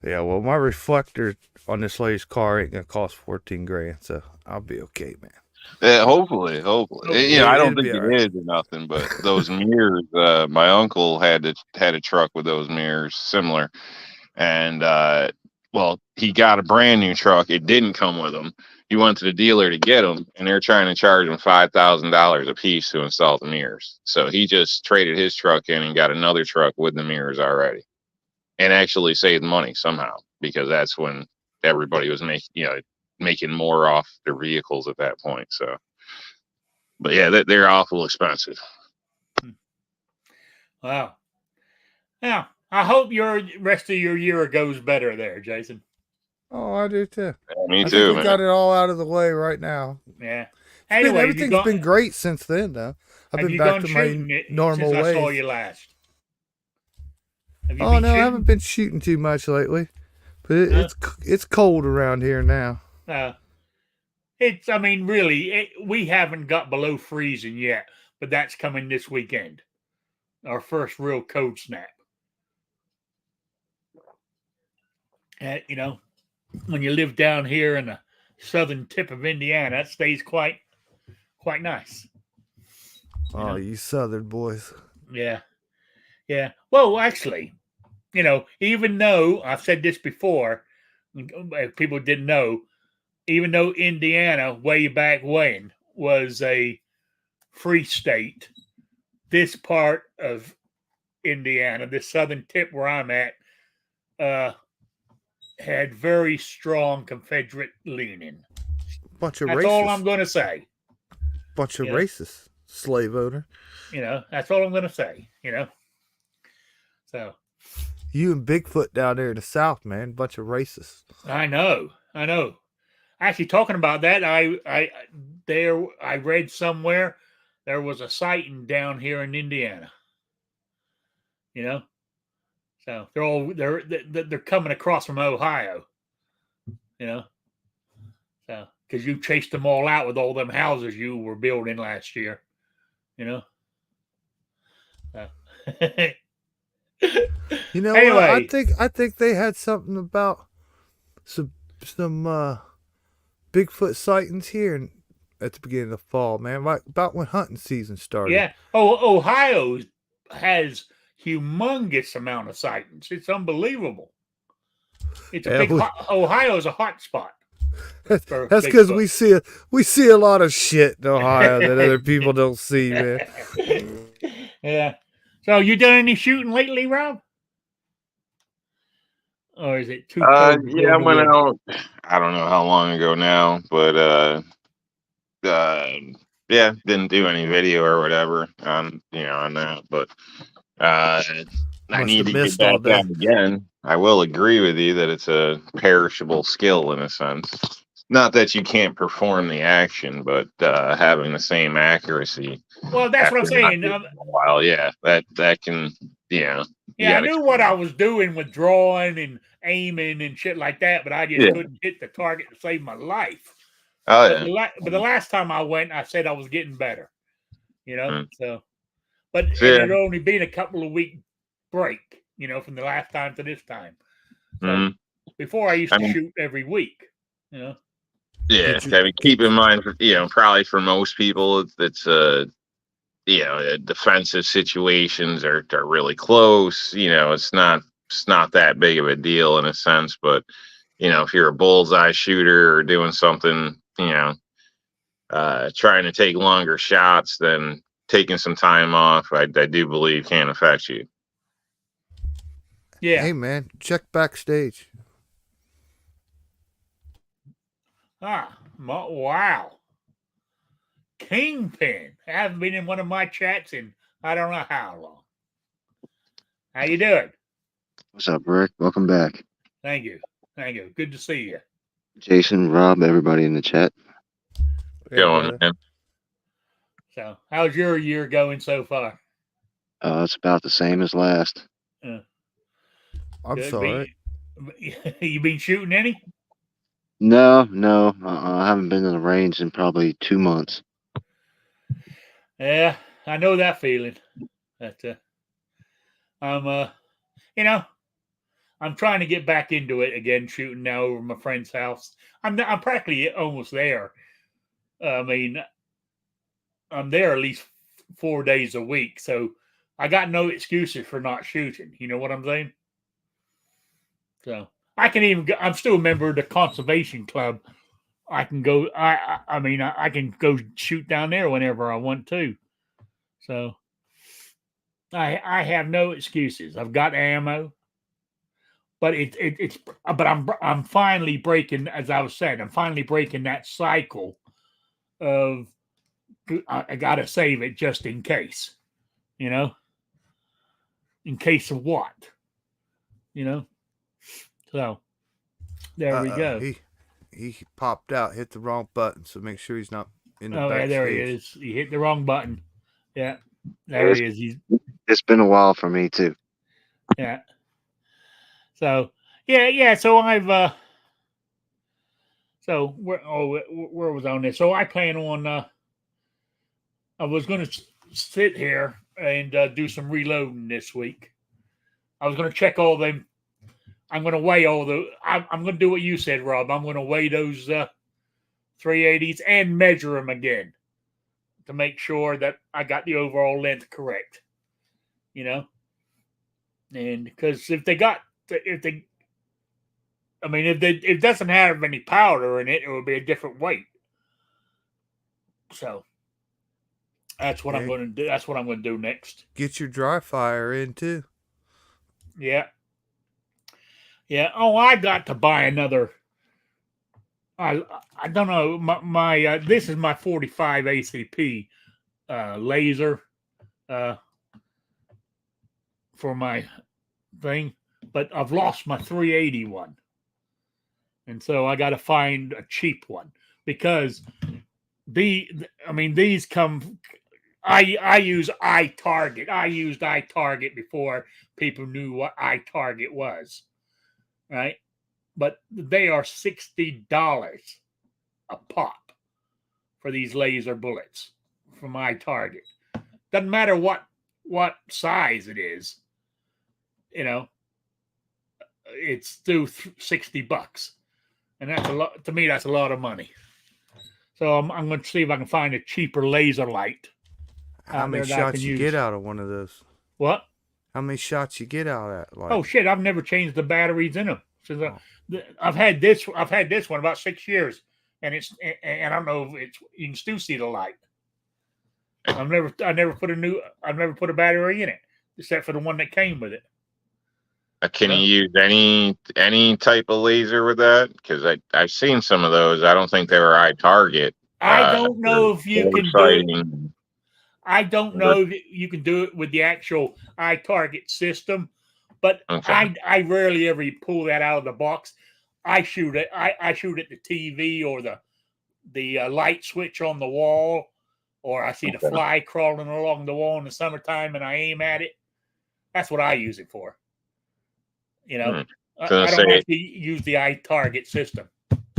Yeah, well, my reflector on this lady's car ain't gonna cost 14 grand, so I'll be okay, man. Yeah, hopefully. I don't It'll think be all it right. is or nothing, but those mirrors. My uncle had a truck with those mirrors, similar, and well, he got a brand new truck. It didn't come with them. He went to the dealer to get them, and they're trying to charge him $5,000 a piece to install the mirrors. So he just traded his truck in and got another truck with the mirrors already, and actually saved money somehow, because that's when everybody was making more off their vehicles at that point. So, but yeah, they're awful expensive. Wow. Now, I hope your rest of your year goes better there, Jason. Oh, I do too. Yeah, me I too, think we man. got it all out of the way right now. Yeah. Anyway, Everything's been great since then, though. I've been back to my normal since I saw ways. you last? Have you Oh been no, I shooting? haven't been shooting too much lately, but it's cold around here now. I mean, really, we haven't got below freezing yet, but that's coming this weekend. Our first real cold snap. When you live down here in the southern tip of Indiana, it stays quite nice. Oh, you southern boys. Yeah. Yeah. Well, actually, even though I've said this before, if people didn't know, even though Indiana way back when was a free state, this part of Indiana, this southern tip where I'm at, had very strong Confederate leaning. Bunch of That's all I'm racists. going to say. Bunch of Yeah. racists. Slave owner. That's all I'm going to say. So You and Bigfoot down there in the South, man. Bunch of racists. I know. Actually, talking about that, I read somewhere there was a sighting down here in Indiana. So they're coming across from Ohio. So because you chased them all out with all them houses you were building last year. So. You know Anyway. what? I think they had something about some Bigfoot sightings here at the beginning of the fall, man. Right about when hunting season started. Yeah. Oh, Ohio has humongous amount of sightings. It's unbelievable. It's a Ohio's a hot spot. That's because we see a lot of shit in Ohio that other people don't see, man. Yeah. So you done any shooting lately, Rob? Or is it too cold? Yeah, I went out. I don't know how long ago now, but yeah, didn't do any video or whatever on that. But I need to get back out again. I will agree with you that it's a perishable skill in a sense. Not that you can't perform the action, but having the same accuracy. Well, that's what I'm saying. While, yeah, that can, Yeah, I knew what I was doing with drawing and aiming and shit like that, but I just couldn't hit the target to save my life. Oh yeah. But the last time I went, I said I was getting better. So, but it had only been a couple of week break, from the last time to this time. So before I used to shoot every week. Yeah, I mean, keep in mind, probably for most people, it's defensive situations are really close. It's not that big of a deal in a sense, but if you're a bullseye shooter or doing something, trying to take longer shots, then taking some time off, I do believe can affect you. Yeah. Hey man, check backstage. Wow. Kingpin. I haven't been in one of my chats in I don't know how long. How you doing? What's up, Rick? Welcome back. Thank you. Good to see you. Jason, Rob, everybody in the chat. Going, man. So, how's your year going so far? It's about the same as last. I'm sorry. You been shooting any? No. I haven't been to the range in probably 2 months. Yeah, I know that feeling. But I'm trying to get back into it again, shooting now over my friend's house. I'm practically almost there. I mean, I'm there at least 4 days a week, so I got no excuses for not shooting. You know what I'm saying? So I can even. I'm still a member of the conservation club. I can go. I can go shoot down there whenever I want to. So I have no excuses. I've got ammo, but I'm finally breaking, as I was saying, I'm finally breaking that cycle of I gotta save it just in case, in case of what, So there we go. He popped out, hit the wrong button, so make sure he's not in the backstage. Yeah, there he is. He hit the wrong button. Yeah, there he is. It's been a while for me too. Yeah. So yeah. So I've so where was I on this? So I plan on I was going to sit here and do some reloading this week. I was going to check all them. I'm going to weigh all the. I'm going to do what you said, Rob. I'm going to weigh those 380s and measure them again to make sure that I got the overall length correct. And because if it doesn't have any powder in it, it would be a different weight. So That's what I'm Yeah. going to do. That's what I'm going to do next. Get your dry fire in too. Yeah. Yeah. Oh, I got to buy another. I don't know. My this is my 45 ACP laser for my thing, but I've lost my 380 one, and so I got to find a cheap one because these come. I use iTarget. I used iTarget before people knew what iTarget was, right? But they are $60 a pop for these laser bullets from iTarget. Doesn't matter what size it is, you know. It's still $60, and that's a lot to me. That's a lot of money. So I'm going to see if I can find a cheaper laser light. How many shots you get out of one of those? What? How many shots you get out at? Like, oh shit! I've never changed the batteries in them since I've had this. I've had this one about 6 years, and I don't know if it's you can still see the light. I never put a battery in it except for the one that came with it. Can you use any type of laser with that? Because I've seen some of those. I don't think they were iTarget. I don't know if you can do it. I don't know if you can do it with the actual iTarget system, but okay. I rarely ever pull that out of the box. I shoot it. I shoot at the TV or the light switch on the wall, or I see the fly crawling along the wall in the summertime, and I aim at it. That's what I use it for. You know, I don't actually use the iTarget system.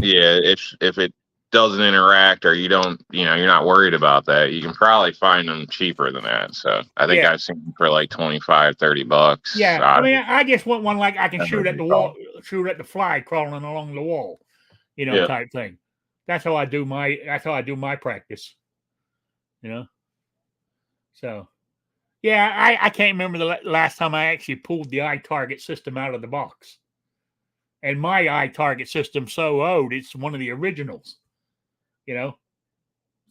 Yeah, if it doesn't interact or you don't, you're not worried about that, you can probably find them cheaper than that. So I think I've seen them for like $25-$30. Yeah, I mean, I just want one like I can shoot at the wall, shoot at the fly crawling along the wall, type thing. That's how I do my practice. So yeah, I can't remember the last time I actually pulled the iTarget system out of the box. And my iTarget system's so old, it's one of the originals.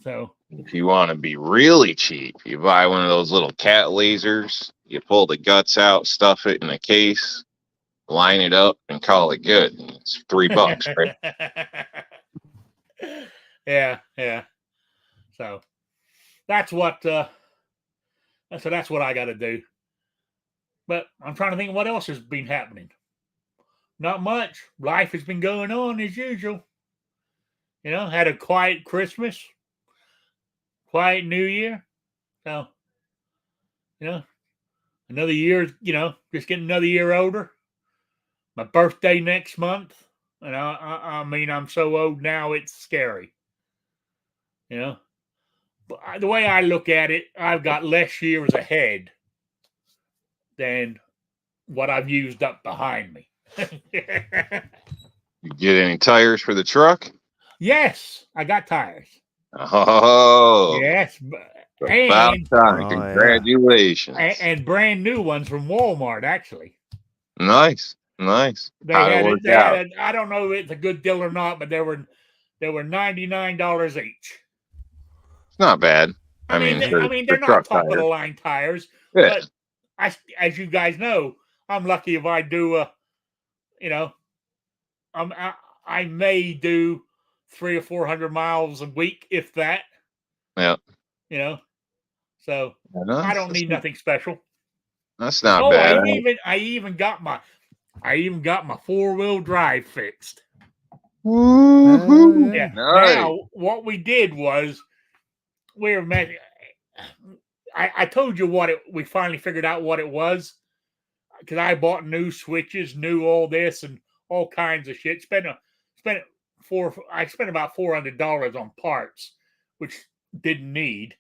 So if you want to be really cheap, you buy one of those little cat lasers, you pull the guts out, stuff it in a case, line it up, and call it good. And it's $3, right? Yeah. So that's what that's what I got to do. But I'm trying to think of what else has been happening. Not much. Life has been going on as usual. Had a quiet Christmas, quiet New Year. So, another year, just getting another year older. My birthday next month. And I mean, I'm so old now, it's scary. But the way I look at it, I've got less years ahead than what I've used up behind me. You get any tires for the truck? Yes, I got tires. Oh, yes, about time. Congratulations! And brand new ones from Walmart, actually. Nice. They had I don't know if it's a good deal or not, but they were $99 each. It's not bad. I mean, they're not top of the line tires, but as you guys know, I'm lucky if I do I may do 300 or 400 miles a week, if that. Yeah. So I don't need nothing special. That's not bad. I even got my 4-wheel drive fixed. Woo-hoo. Yeah. Nice. Now what we did was I told you we finally figured out what it was, because I bought new switches, new all this and all kinds of shit. I spent about $400 on parts, which didn't need.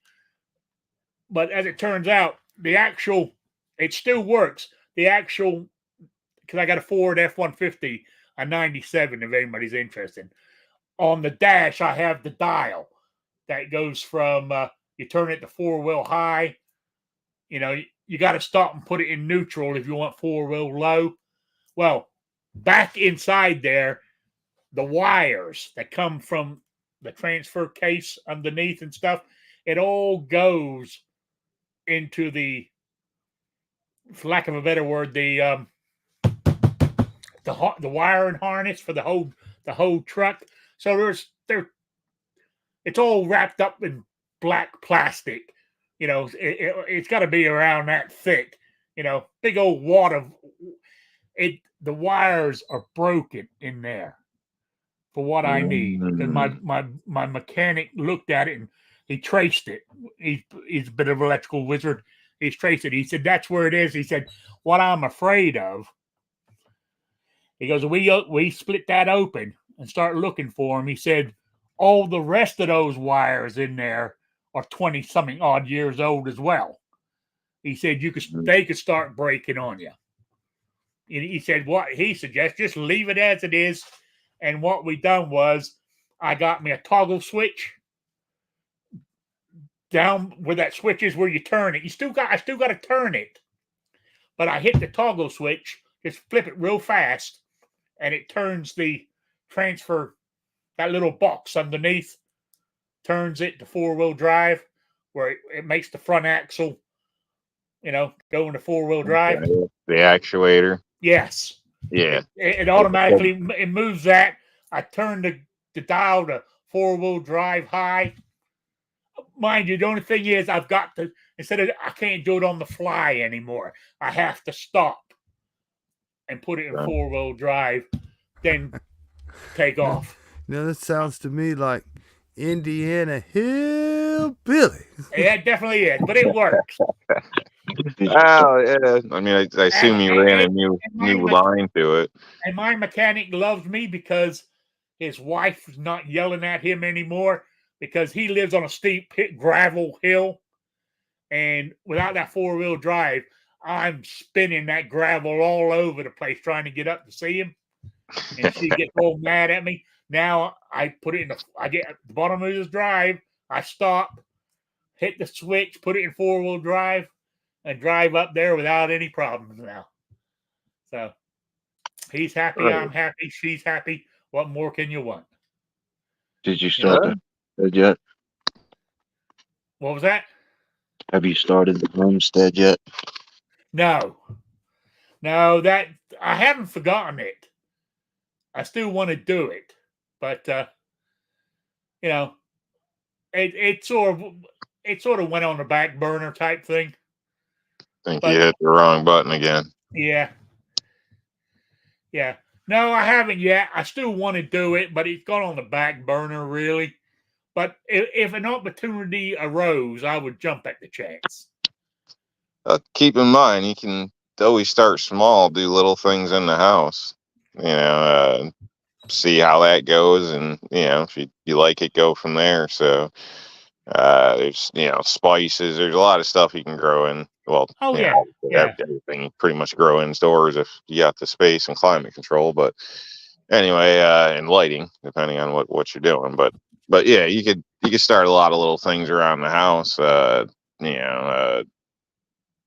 But as it turns out, it still works. Because I got a Ford F-150, a 97, if anybody's interested. On the dash, I have the dial that goes from, you turn it to 4-wheel high. You got to stop and put it in neutral if you want 4-wheel low. Well, back inside there, the wires that come from the transfer case underneath and stuff, it all goes into the, for lack of a better word, the wiring harness for the whole truck. So it's all wrapped up in black plastic. It's got to be around that thick. Big old wad of it. The wires are broken in there for what I need. Because my mechanic looked at it and he traced it. He's a bit of an electrical wizard. He's traced it. He said, that's where it is. He said, what I'm afraid of, he goes, we split that open and start looking for him. He said, all the rest of those wires in there are 20 something odd years old as well. He said, they could start breaking on you. And he said, what he suggests, just leave it as it is. And what we done was, I got me a toggle switch down where that switch is, where you turn it. I still got to turn it, but I hit the toggle switch, just flip it real fast, and it turns the transfer, that little box underneath, turns it to 4-wheel drive, where it makes the front axle, go into 4-wheel drive. Okay. The actuator. Yes. Yeah. It automatically it moves that. I turn the dial to 4-wheel drive high. Mind you, the only thing is I can't do it on the fly anymore. I have to stop and put it in 4-wheel drive, then take off. That sounds to me like Indiana hillbilly. Yeah, it definitely is, but it works. Oh, yeah. I mean, I assume you ran a new line to it. And my mechanic loves me because his wife is not yelling at him anymore, because he lives on a steep gravel hill. And without that 4-wheel drive, I'm spinning that gravel all over the place trying to get up to see him. And she gets all mad at me. Now I put it I get at the bottom of his drive, I stop, hit the switch, put it in 4-wheel drive, and drive up there without any problems now. So he's happy, right. I'm happy, she's happy. What more can you want? Did you start the homestead yet? What was that? Have you started the homestead yet? No, that I haven't forgotten it. I still want to do it, but it sort of went on the back burner type thing. I think you hit the wrong button again. Yeah. No, I haven't yet. I still want to do it, but it's gone on the back burner, really. But if an opportunity arose, I would jump at the chance. Keep in mind, you can always start small, do little things in the house. See how that goes, and if you like it, go from there. So there's spices. There's a lot of stuff you can grow in. Well, everything you pretty much grow indoors if you got the space and climate control. But anyway, and lighting, depending on what you're doing. But yeah, you could start a lot of little things around the house. I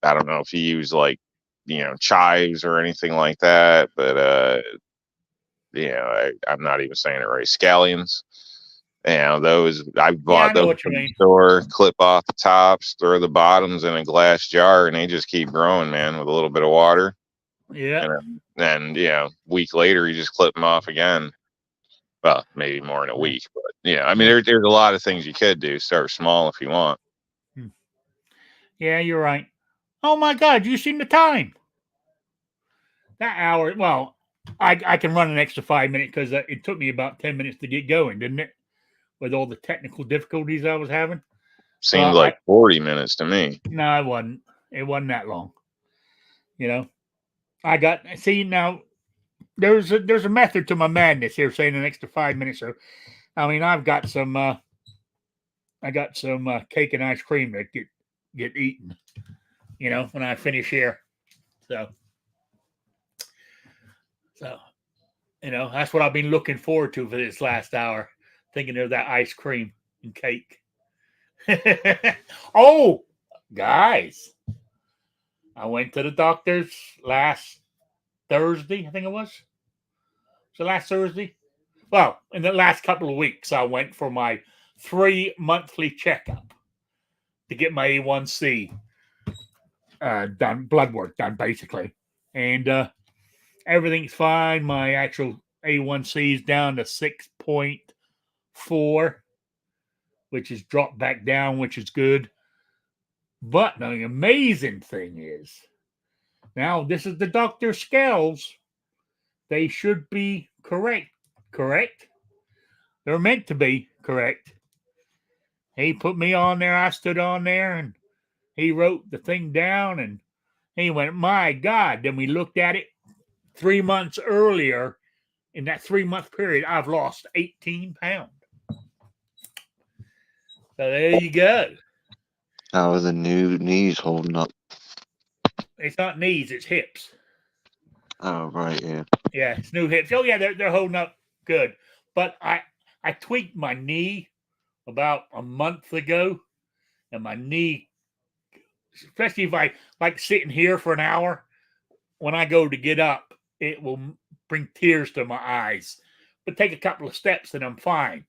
don't know if you use chives or anything like that, but I'm not even saying it right. Scallions. Those I bought those from the store, clip off the tops, throw the bottoms in a glass jar, and they just keep growing, man, with a little bit of water. Yeah. And then, week later, you just clip them off again. Well, maybe more in a week, but I mean, there's a lot of things you could do. Start small if you want. Yeah, you're right. Oh my God, you seen the time? That hour. Well, I can run an extra 5 minutes because it took me about 10 minutes to get going, didn't it? With all the technical difficulties I was having. Seemed like 40 minutes to me. No, it wasn't. It wasn't that long. Now there's a method to my madness here, saying an extra 5 minutes. So, I mean, I've got some cake and ice cream that get eaten, when I finish here. So, that's what I've been looking forward to for this last hour, thinking of that ice cream and cake. Oh, guys, I went to the doctor's last Thursday, I think it was. So last Thursday? Well, in the last couple of weeks, I went for my 3 monthly checkup. to get my A1C done, blood work done, basically. And everything's fine. My actual A1C is down to 6.4, which has dropped back down, which is good. But the amazing thing is, now this is the doctor's scales. They should be correct. They're meant to be correct. He put me on there. I stood on there, and he wrote the thing down, and he went, my God. Then we looked at it 3 months earlier. In that 3-month period, I've lost 18 pounds. So there you go. How are the new knees holding up? It's not knees, it's hips. Oh, right, yeah. Yeah, it's new hips. Oh, yeah, they're holding up good. But I tweaked my knee about a month ago, and my knee, especially if I like sitting here for an hour, when I go to get up, it will bring tears to my eyes. But take a couple of steps and I'm fine.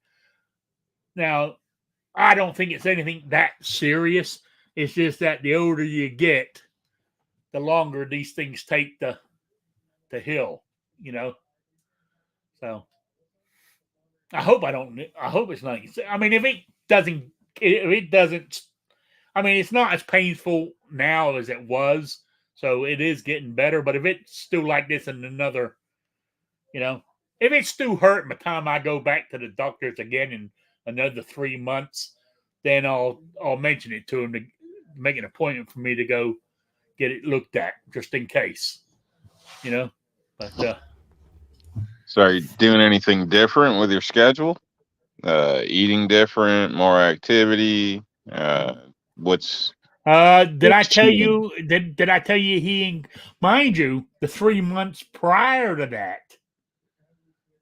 Now, I don't think it's anything that serious. It's just that the older you get, the longer these things take to heal, So I hope it's not. I mean, if it doesn't, I mean, it's not as painful now as it was. So it is getting better. But if it's still like this in another, if it's still hurting by the time I go back to the doctors again in another 3 months, then I'll mention it to him to make an appointment for me to go get it looked at just in case, But So are you doing anything different with your schedule? Eating different, more activity? What's did I what's tell changed? you? Did I tell you mind you, the 3 months prior to that,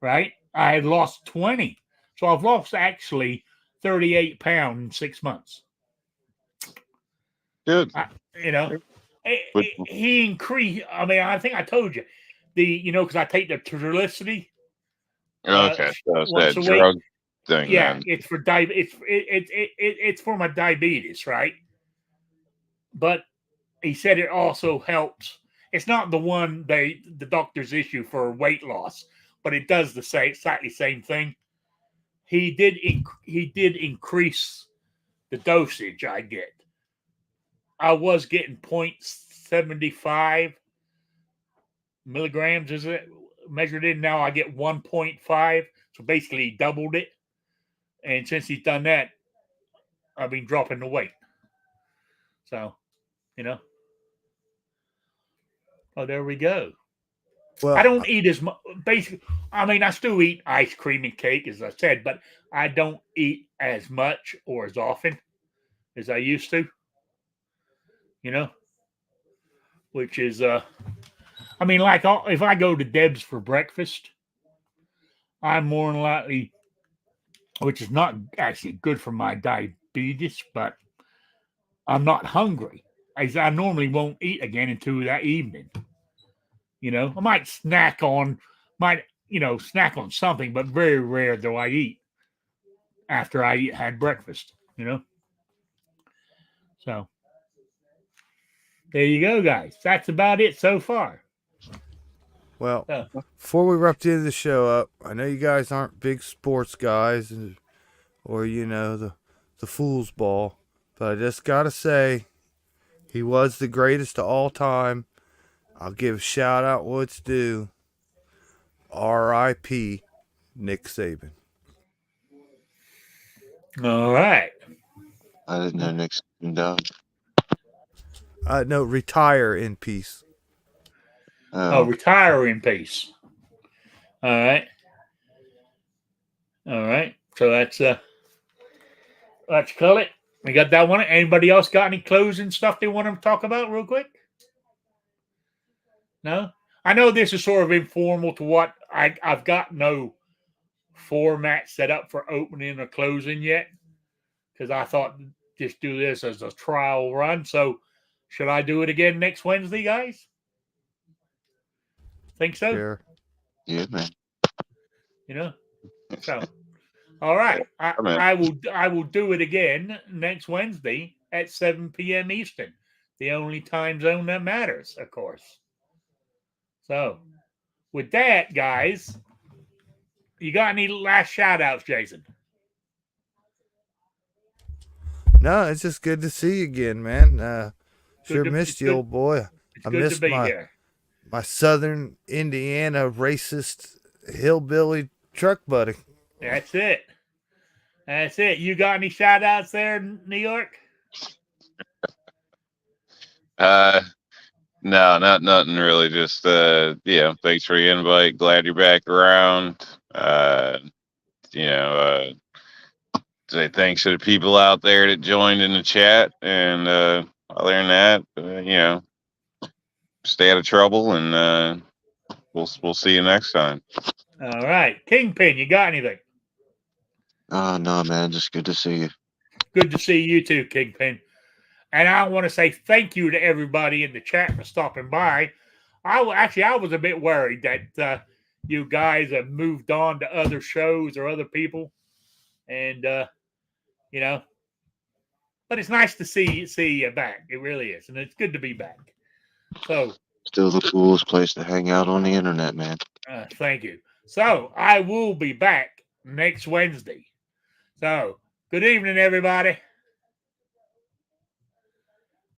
right? I had lost 20, so I've lost actually 38 pounds in 6 months. Good. He increased. I mean, I think I told you because I take the Trulicity. Okay, so it's once that a drug week. thing. Yeah, Then. it's for diabetes. It's for my diabetes, right? But he said it also helps. It's not the one the doctors issue for weight loss, but it does the slightly same thing. He did increase the dosage I get. I was getting 0.75 milligrams, is it measured in? Now I get 1.5, so basically he doubled it. And since he's done that, I've been dropping the weight. So, oh, there we go. Well, I don't eat as much. Basically, I mean, I still eat ice cream and cake, as I said, but I don't eat as much or as often as I used to. Which is, I mean, like if I go to Deb's for breakfast, I'm more than likely, which is not actually good for my diabetes, but I'm not hungry. As I normally won't eat again until that evening. I might snack on something, but very rare do I eat after I had breakfast, So there you go, guys. That's about it so far. well, before we wrap the end of the show up, I know you guys aren't big sports guys or the fool's ball, but I just gotta say he was the greatest of all time. I'll give a shout out what's due. R.I.P. Nick Saban. All right. I didn't know Nick Saban died. No, retire in peace. Oh, retire in peace. All right. So let's call it. We got that one. Anybody else got any closing stuff they want to talk about real quick? No? I know this is sort of informal to what I've got no format set up for opening or closing yet, because I thought just do this as a trial run. So should I do it again next Wednesday, guys? Think so? Sure. Yeah, man. So all right. I will do it again next Wednesday, at 7 p.m. Eastern, the only time zone that matters, of course. So, with that, guys, you got any last shout-outs, Jason? No, it's just good to see you again, man. Sure missed you, good. old boy. It's I good to missed be here. my southern Indiana racist hillbilly truck buddy. That's it. That's it. You got any shout-outs there in New York? No, nothing really. Just thanks for the invite. Glad you're back around. Say thanks to the people out there that joined in the chat, and other than that, stay out of trouble, and we'll see you next time. All right, Kingpin, you got anything? No, man, just good to see you. Good to see you too, Kingpin. And I want to say thank you to everybody in the chat for stopping by. I was a bit worried that you guys have moved on to other shows or other people, and but it's nice to see you back. It really is, and it's good to be back. So, Still the coolest place to hang out on the internet, man. thank you. So I will be back next Wednesday. So good evening, everybody.